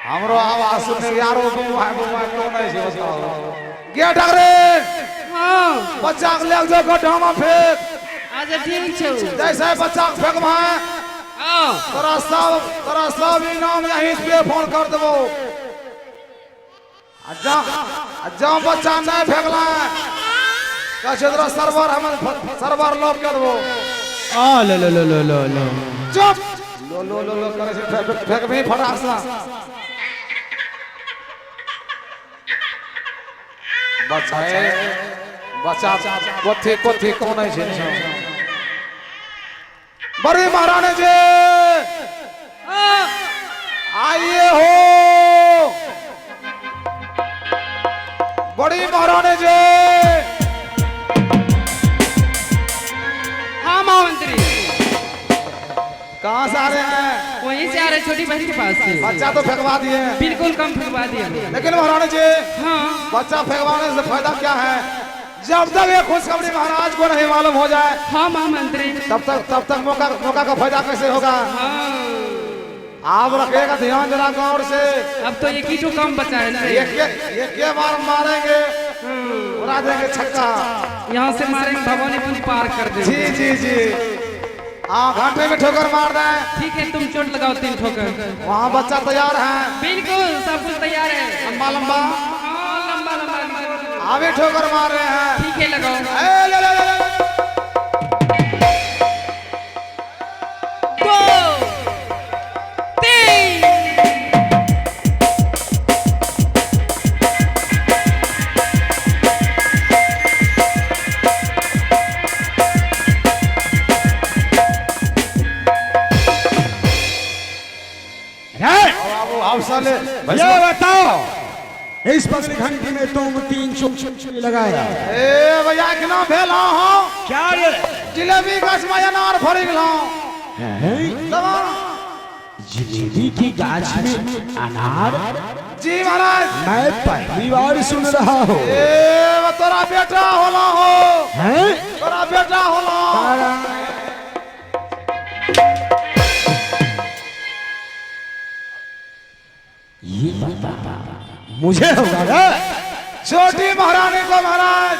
हमरो आवाज सुनने यारो भाई क्यों नहीं से बताओ गे ठाकरे हां बच्चा के ले जो गड्ढा में फेंक आज ठीक छौ जैसे बच्चा के फेंक में हां तोरा सब इनाम यहीं पे फोन कर देबो जा बच्चा नहीं फेंकला कैसे तोरा सर्वर हम सर्वर लॉक कर देबो आ लो लो लो लो लो लो चुप लो लो लो लो करे से फेंक भी फटाक से बच्चा कोथी कौन है बड़ी महारानी जी आइए हो बड़ी महारानी जी हां मंत्री कहाँ से आ रहे हैं वहीं से आ रहे छोटी बहन के पास से बच्चा तो फेंकवा दिए बिल्कुल कम फेंकवा दिए लेकिन महारानी जी हां बच्चा फेंकवाने से फायदा क्या है जब तक ये खुशखबरी महाराज को नहीं मालूम हो जाए हां महामंत्री तब तक मौका का फायदा कैसे होगा हां आप रखिएगा ध्यान जरा गौर से अब तो एक ही तो कम बचा है ना ये बार मारेंगे उड़ा देंगे छक्का यहाँ से मारेंगे भवानीपुर पार कर देंगे जी जी जी हाँ घंटे में ठोकर मार दें ठीक है तुम चोट लगाओ 3 ठोकर वहाँ बच्चा तैयार है बिल्कुल सब कुछ तैयार है लंबा लंबा हाँ, लंबा लंबा अभी ठोकर मार रहे हैं ठीक है लगाओ ए, ले, ले, ले, ले। भैया बताओ इस पगली घंटी में तुम 3 चुन लगाया ए भैया के नाम भेला हो क्या रे जिलेबी गाछ में अनार फड़ी गेलो जिलेबी की गाछ में अनार जी महाराज मैं पहली बार सुन रहा हूँ ए तोरा बेटा होला हो हैं तोरा बेटा होला ये बता मुझे होगा ना छोटी महारानी को महाराज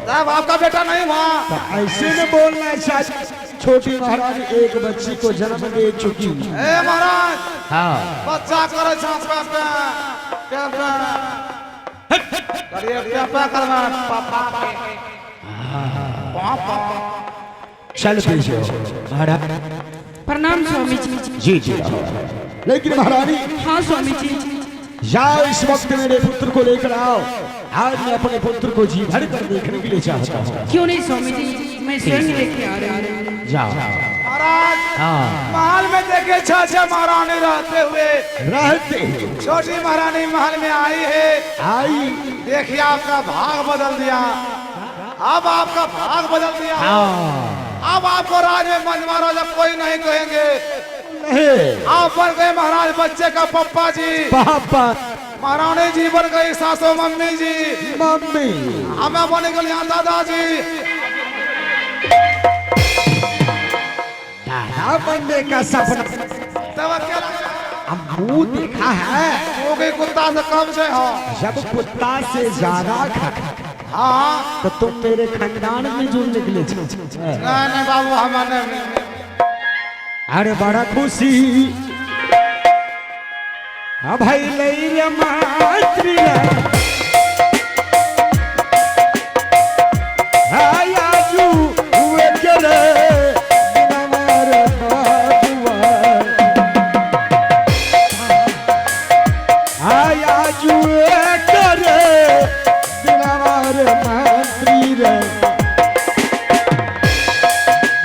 साहब आपका बेटा नहीं हुआ तो ऐसे में बोलना चाहिए छोटी महारानी एक बच्ची को जन्म दे चुकी ए महाराज हाँ बच्चा करे छाप पे करिए पे करवा पापा पापा चल पीछे महाराज प्रणाम स्वामी जी जी जी लेकिन महारानी हाँ स्वामी जी जाओ इस वक्त मेरे पुत्र को लेकर आओ आज मैं अपने पुत्र को जी भर कर देखने के लिए चाहता हूँ क्यों नहीं स्वामी जी मैं स्वयं लेके आ रहा हूँ जाओ महाराज हाँ महल में देखे छह महारानी रहते हुए रहते छोटी महारानी महल में आई है आई देखिए आपका भाग बदल दिया अब आपका भाग बदल दिया हाँ अब आपको राज में मंजमारा जब कोई नहीं कहेंगे नहीं आप बन गए महाराज बच्चे का पप्पा जी पापा महारानी जी बन गई सासू मम्मी जी मम्मी हमें बने गए यहाँ दादाजी दादा बनने का सपना तब क्या अब मुंह देखा है वो भी कुत्ता से कम से हो जब कुत्ता से ज्यादा खा हाँ तो तुम मेरे खानदान में जुड़ निकले नहीं बाबू हमारे अरे बड़ा खुशी भाई लई रे मातृ आयाजू हुए करे नमर बाबुआ आयाजू करे नमर मातृ रे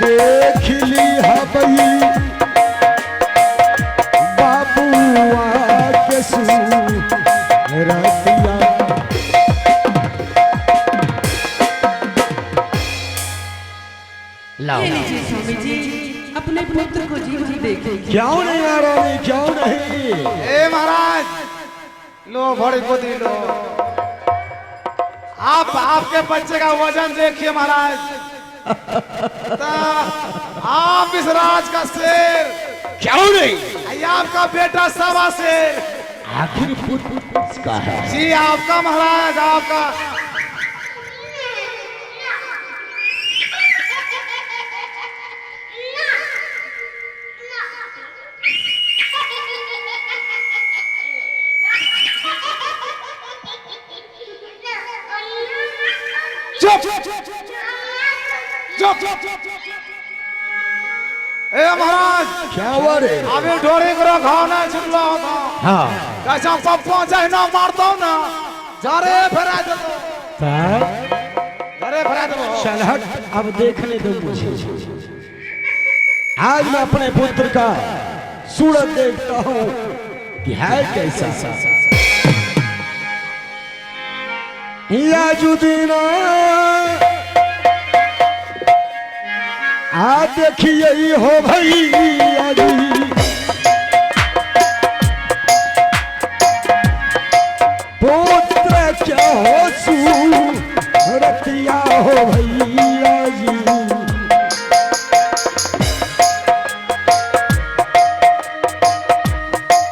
देख ली हबई ये लीजिए स्वामी जी अपने पुत्र को जीवन देखेंगे क्यों नहीं आ रही क्यों नहीं ए महाराज लो बड़ी गोदी लो आप आपके बच्चे का वजन देखिए महाराज आप इस राज का शेर क्यों नहीं ये आपका बेटा सवा से आखिर पुत्र किसका है? जी आपका महाराज आपका। ए महाराज क्या हुआ रे? अभी ढोरी करो घाव नहीं छुटलो होगा हाँ कैसा पप्पो जहना मारता हूँ ना जारे फरा दो जारे फरा दो। चल हट, अब देखने दो मुझे। आज मैं अपने पुत्र का सूरत देखता हूँ कि है कैसा। याजुदीना आ देखिए हो भैया जी, पुत्र क्या हो सूरतिया हो भैया जी।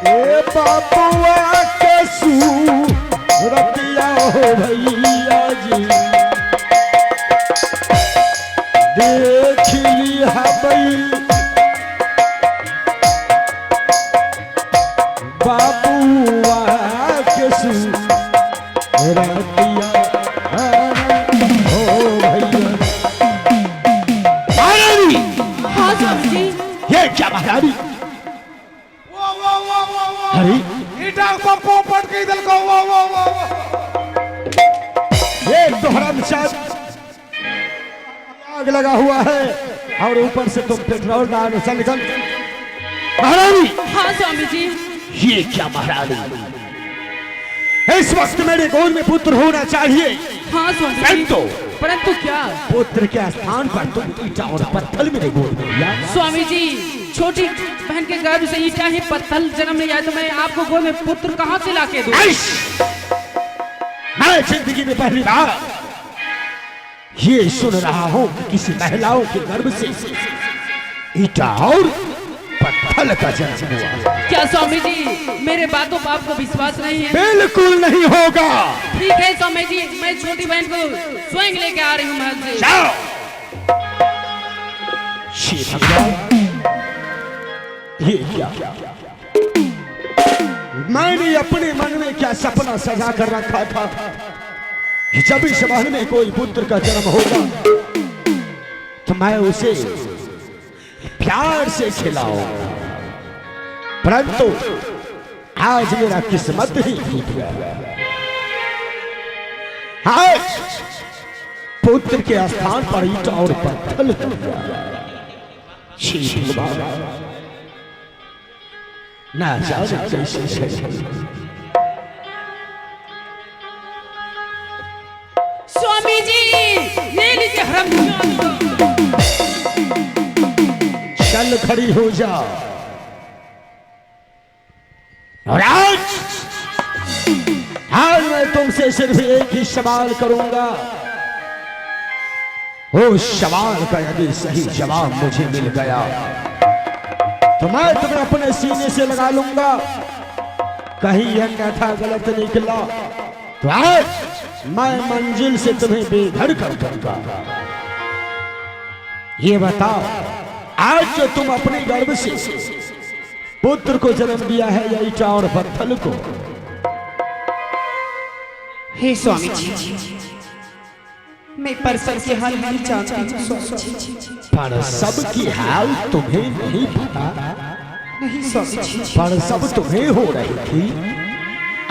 ए बाबुआ के सूरतिया हो भैया जी, देख लिया भाई बाबुआ के सूरतिया हो भैया। महारानी, हाँ स्वामी जी। ये क्या महारानी? वो अरे ईटा पप्पो पटकी दिल को वो ये तो हरामजादा आग लगा हुआ है और ऊपर से तुम पेट्रोल डाल चल निकल। महारानी, हाँ स्वामी जी। ये क्या महारानी? इस वक्त मेरे गोद में पुत्र होना चाहिए, हाँ स्वामी जी। परंतु परंतु क्या? पुत्र के स्थान पर तुम ईटा और पत्थर मेरे गोद में लिया। स्वामी जी, छोटी बहन के गर्भ से ईटा ही पत्थर जन्म लिया तो मैं आपको गोद में पुत्र कहाँ से लाके दूं? मैं जिंदगी में पहली बार ये सुन रहा हूँ कि किसी महिलाओं के गर्भ से ईटा और पत्थर का जन्म हुआ। क्या स्वामी जी, मेरे बातों पर आपको विश्वास नहीं है? बिल्कुल नहीं होगा। ठीक है स्वामी जी, मैं छोटी बहन को स्वयं लेके आ रही हूँ महल से। जाओ। श्री भगवान, ये क्या? मैंने अपने मन में क्या सपना सजा कर रखा था कि जब इस महल में कोई पुत्र का जन्म होगा तो मैं उसे प्यार से खिलाऊंगा, परंतु आज मेरा किस्मत ही टूट गया। आज पुत्र के स्थान पर ईंट और पत्थर ना जाने कैसे स्वामी जी, ये लीजिए हरम। चल खड़ी हो जा और आज मैं तुमसे सिर्फ एक ही सवाल करूंगा। उस सवाल का यदि सही जवाब मुझे मिल गया तो मैं तुम्हें अपने सीने से लगा लूंगा। कहीं यह कथा गलत निकला तो आज मैं मंजिल से तुम्हें बेघर कर दूंगा। ये बताओ, आज जो तुम अपने गर्भ से पुत्र को जन्म दिया है या ईटा और पत्थर को? हे स्वामी जी, मैं परसर के हाल नहीं जानती हूँ स्वामी जी। पर सबकी हाल तुम्हें नहीं पता? नहीं स्वामी जी। पर सब तुम्हें हो रही थी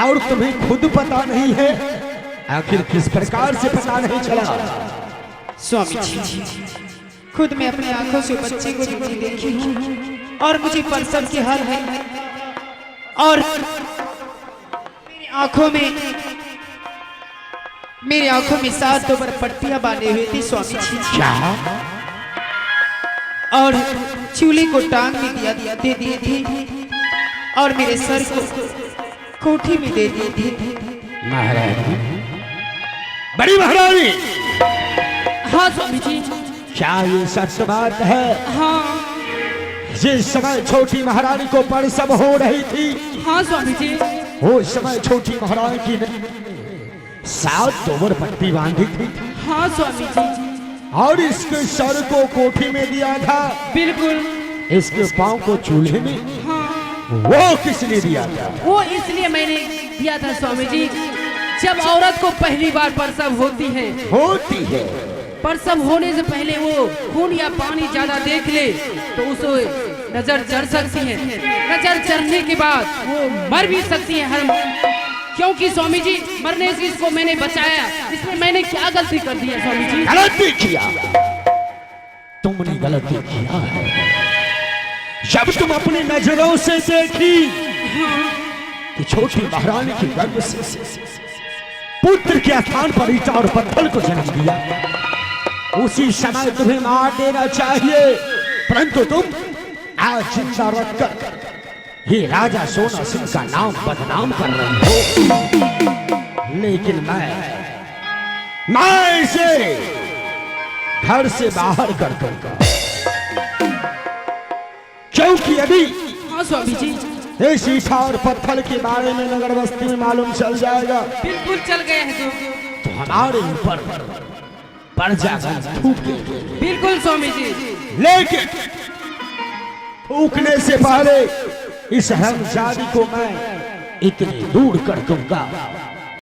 और तुम्हें खुद पता नहीं है। आखिर किस प्रकार से पता नहीं चला? स्वामी जी, खुद मैं अपनी आंखों से बच्चे को नहीं देखी हूँ और मुझे परसर के हाल है और मेरी आंखों में 7 दोबर पट्टियां बांधे हुए थी स्वामी जी। क्या? और चूल्हे को टांग में दे दिए थे और मेरे सर को कोठी में दे दिए थे। महारानी, बड़ी महारानी, हाँ स्वामी जी। क्या ये सच बात है? हाँ जिस समय छोटी महारानी को प्रसव हो रही थी, हाँ स्वामी जी। उस समय छोटी महारानी की ने 7 दोबर पट्टी बांधी थी हाँ स्वामी जी। और इसके सर को कोठी में दिया था, बिल्कुल। इसके पांव को चूल्हे में। हाँ, वो किसने दिया था? वो इसलिए मैंने दिया था स्वामी जी, जब औरत को पहली बार प्रसव होती है, प्रसव होने से पहले वो खून या पानी ज्यादा देख ले तो उसे नजर चढ़ सकती है। नजर चढ़ने के बाद वो मर भी सकती है हर, क्योंकि स्वामी जी मरने से इसको मैंने बचाया। इसमें मैंने क्या गलती कर दी है स्वामी जी? गलती किया, तुमने गलती किया है। जब तुम अपनी नजरों से देखी कि छोटी महारानी की गर्भ से पुत्र के स्थान पर ईटा और पत्थर को जन्म दिया, उसी समय तुम्हें मार देना चाहिए, परंतु तुम आज जिंदा रखकर ये राजा सोना सिंह का नाम बदनाम कर रही हो। लेकिन मैं इसे घर से बाहर कर दूंगा, क्योंकि अभी हाँ स्वामी जी। इस ईटा और पत्थर के बारे में नगर बस्ती में मालूम चल जाएगा, बिल्कुल चल गया है तो हमारे ऊपर प्रजा थूकेंगे। बिल्कुल स्वामी जी। लेकिन थूकने से पहले इस हरामजादी को मैं इतनी दूर कर दूंगा